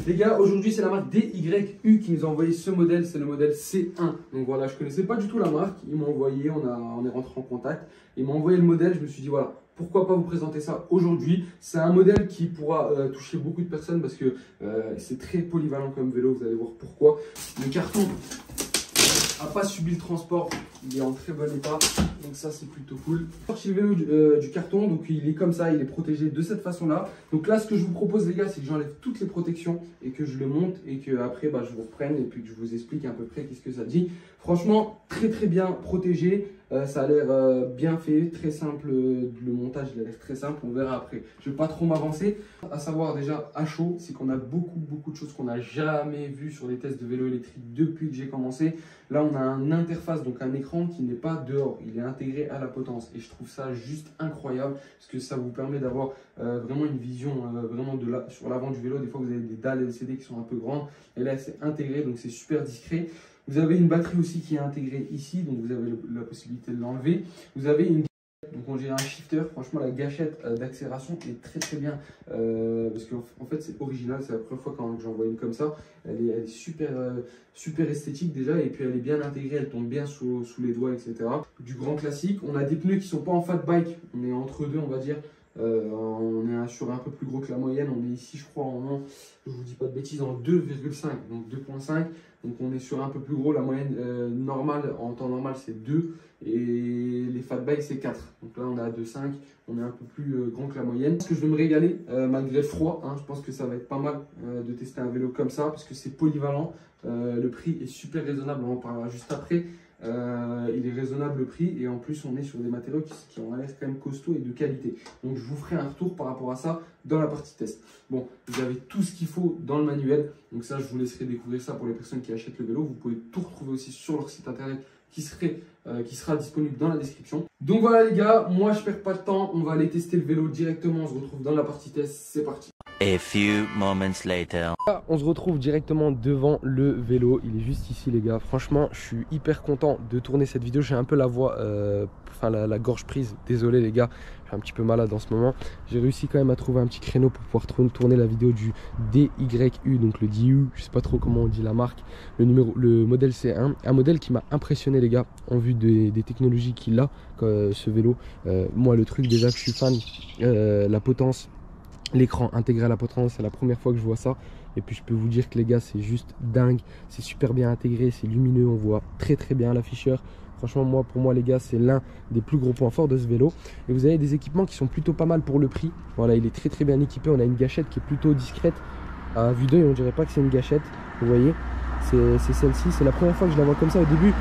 Les gars, aujourd'hui c'est la marque DYU qui nous a envoyé ce modèle, c'est le modèle C1. Donc voilà, je connaissais pas du tout la marque, ils m'ont envoyé, on est rentré en contact, ils m'ont envoyé le modèle, je me suis dit voilà, pourquoi pas vous présenter ça aujourd'hui. C'est un modèle qui pourra toucher beaucoup de personnes parce que c'est très polyvalent comme vélo, vous allez voir pourquoi. Le carton n'a pas subi le transport, il est en très bon état, donc ça c'est plutôt cool. Sorti le vélo du carton, donc il est comme ça, il est protégé de cette façon là. Donc là ce que je vous propose les gars, c'est que j'enlève toutes les protections et que je le monte et que après je vous reprenne et puis que je vous explique à peu près qu'est-ce que ça dit. Franchement très bien protégé, ça a l'air bien fait, très simple, le montage il a l'air très simple, on verra après. Je ne vais pas trop m'avancer. À savoir déjà à chaud, c'est qu'on a beaucoup de choses qu'on n'a jamais vues sur les tests de vélo électrique depuis que j'ai commencé. Là on a une interface, donc un écran qui n'est pas dehors, il est intégré à la potence et je trouve ça juste incroyable parce que ça vous permet d'avoir vraiment une vision vraiment sur l'avant du vélo. Des fois vous avez des dalles LCD qui sont un peu grandes et là c'est intégré, donc c'est super discret. Vous avez une batterie aussi qui est intégrée ici, donc vous avez la possibilité de l'enlever. Vous avez une gâchette, donc on dirait un shifter. Franchement, la gâchette d'accélération est très bien parce qu'en fait c'est original. C'est la première fois quand j'en vois une comme ça. Elle est super esthétique déjà et puis elle est bien intégrée, elle tombe bien sous les doigts, etc. Du grand classique. On a des pneus qui sont pas en fat bike, on est entre deux, on va dire. On est sur un peu plus gros que la moyenne, on est ici je crois je vous dis pas de bêtises, en 2,5, donc 2,5, donc on est sur un peu plus gros. La moyenne normale, en temps normal c'est 2 et les fat bikes c'est 4, donc là on est à 2,5, on est un peu plus grand que la moyenne. Parce que je vais me régaler malgré le froid, je pense que ça va être pas mal de tester un vélo comme ça parce que c'est polyvalent, le prix est super raisonnable, on en parlera juste après. Il est raisonnable le prix et en plus on est sur des matériaux qui ont l'air quand même costaud et de qualité. Donc je vous ferai un retour par rapport à ça dans la partie test. Bon, vous avez tout ce qu'il faut dans le manuel, donc ça je vous laisserai découvrir ça pour les personnes qui achètent le vélo. Vous pouvez tout retrouver aussi sur leur site internet qui sera disponible dans la description. Donc voilà les gars, moi je perds pas de temps, on va aller tester le vélo directement, on se retrouve dans la partie test, c'est parti. A few moments later. On se retrouve directement devant le vélo, il est juste ici les gars. Franchement je suis hyper content de tourner cette vidéo, j'ai un peu la voix, la gorge prise, désolé les gars, je suis un petit peu malade en ce moment. J'ai réussi quand même à trouver un petit créneau pour pouvoir tourner la vidéo du DYU, donc le DYU, je sais pas trop comment on dit la marque, le modèle C1, un modèle qui m'a impressionné les gars en vue des technologies qu'il a, ce vélo. Moi le truc déjà que je suis fan, la potence, l'écran intégré à la potence, c'est la première fois que je vois ça. Et puis je peux vous dire que les gars c'est juste dingue, c'est super bien intégré, c'est lumineux, on voit très bien l'afficheur. Franchement pour moi les gars c'est l'un des plus gros points forts de ce vélo. Et vous avez des équipements qui sont plutôt pas mal pour le prix. Voilà, il est très bien équipé, on a une gâchette qui est plutôt discrète. À vue d'œil on dirait pas que c'est une gâchette, vous voyez, c'est celle-ci. C'est la première fois que je la vois comme ça. Au début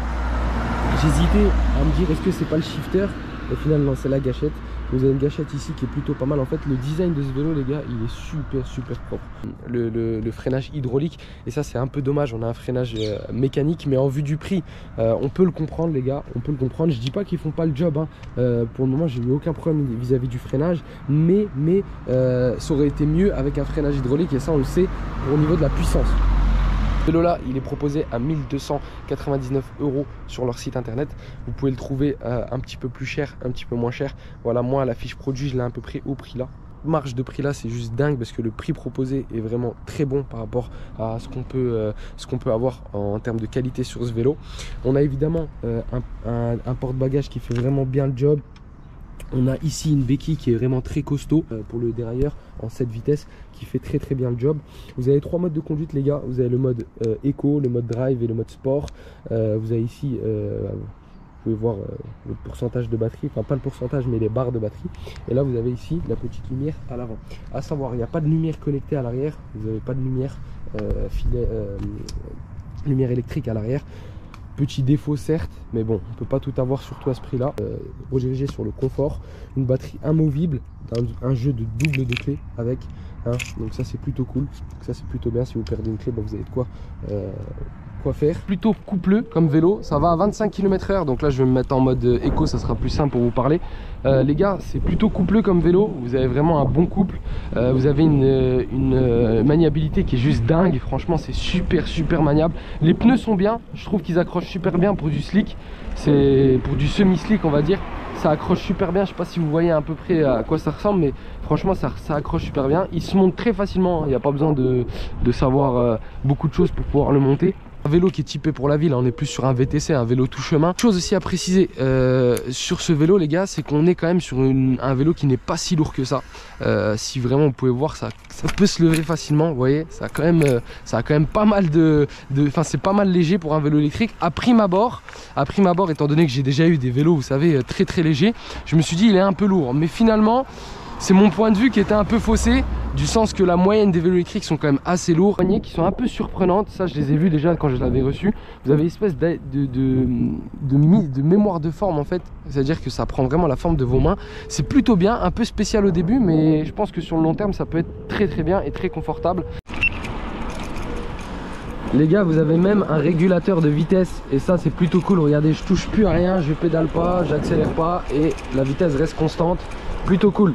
j'hésitais à me dire est-ce que c'est pas le shifter. Au final non, c'est la gâchette. Vous avez une gâchette ici qui est plutôt pas mal. En fait le design de ce vélo les gars il est super propre. Le freinage hydraulique, et ça c'est un peu dommage, on a un freinage mécanique, mais en vue du prix on peut le comprendre les gars, on peut le comprendre. Je dis pas qu'ils font pas le job pour le moment j'ai eu aucun problème vis-à-vis du freinage, mais ça aurait été mieux avec un freinage hydraulique, et ça on le sait au niveau de la puissance. Ce vélo là il est proposé à 1299 € sur leur site internet. Vous pouvez le trouver un petit peu plus cher, un petit peu moins cher. Voilà, moi la fiche produit je l'ai à peu près au prix là. Marge de prix là c'est juste dingue parce que le prix proposé est vraiment très bon par rapport à ce qu'on peut avoir en termes de qualité sur ce vélo. On a évidemment un porte-bagages qui fait vraiment bien le job. On a ici une béquille qui est vraiment très costaud pour le dérailleur en 7 vitesses qui fait très bien le job. Vous avez 3 modes de conduite les gars. Vous avez le mode éco, le mode drive et le mode sport. Vous avez ici, vous pouvez voir le pourcentage de batterie, enfin pas le pourcentage mais les barres de batterie. Et là vous avez ici la petite lumière à l'avant. À savoir, il n'y a pas de lumière connectée à l'arrière. Vous n'avez pas de lumière lumière électrique à l'arrière. Petit défaut certes, mais bon, on peut pas tout avoir surtout à ce prix là. Redirigé sur le confort, une batterie amovible, un jeu de double de clés avec, donc ça c'est plutôt cool, ça c'est plutôt bien. Si vous perdez une clé, vous avez de quoi faire. Plutôt coupleux comme vélo, ça va à 25 km/h, donc là je vais me mettre en mode éco, ça sera plus simple pour vous parler. Les gars, c'est plutôt coupleux comme vélo, vous avez vraiment un bon couple, vous avez une maniabilité qui est juste dingue, franchement c'est super maniable. Les pneus sont bien, je trouve qu'ils accrochent super bien pour du slick, c'est pour du semi-slick on va dire. ça accroche super bien. Je sais pas si vous voyez à peu près à quoi ça ressemble, mais franchement ça accroche super bien. Il se monte très facilement, il n'y a pas besoin de savoir beaucoup de choses pour pouvoir le monter. Un vélo qui est typé pour la ville, on est plus sur un VTC, un vélo tout chemin. Chose aussi à préciser sur ce vélo les gars, c'est qu'on est quand même sur un vélo qui n'est pas si lourd que ça. Si vraiment vous pouvez voir, ça peut se lever facilement, vous voyez, ça a quand même pas mal enfin c'est pas mal léger pour un vélo électrique. À prime abord, étant donné que j'ai déjà eu des vélos, vous savez, très très légers, je me suis dit il est un peu lourd, mais finalement c'est mon point de vue qui était un peu faussé, du sens que la moyenne des vélos électriques sont quand même assez lourds, qui sont un peu surprenantes. Ça je les ai vus déjà quand je l'avais reçu. Vous avez une espèce de mémoire de forme en fait, c'est à dire que ça prend vraiment la forme de vos mains. C'est plutôt bien, un peu spécial au début, mais je pense que sur le long terme ça peut être très très bien et très confortable. Les gars, vous avez même un régulateur de vitesse et ça c'est plutôt cool. Regardez, je touche plus à rien, je pédale pas, j'accélère pas et la vitesse reste constante, plutôt cool.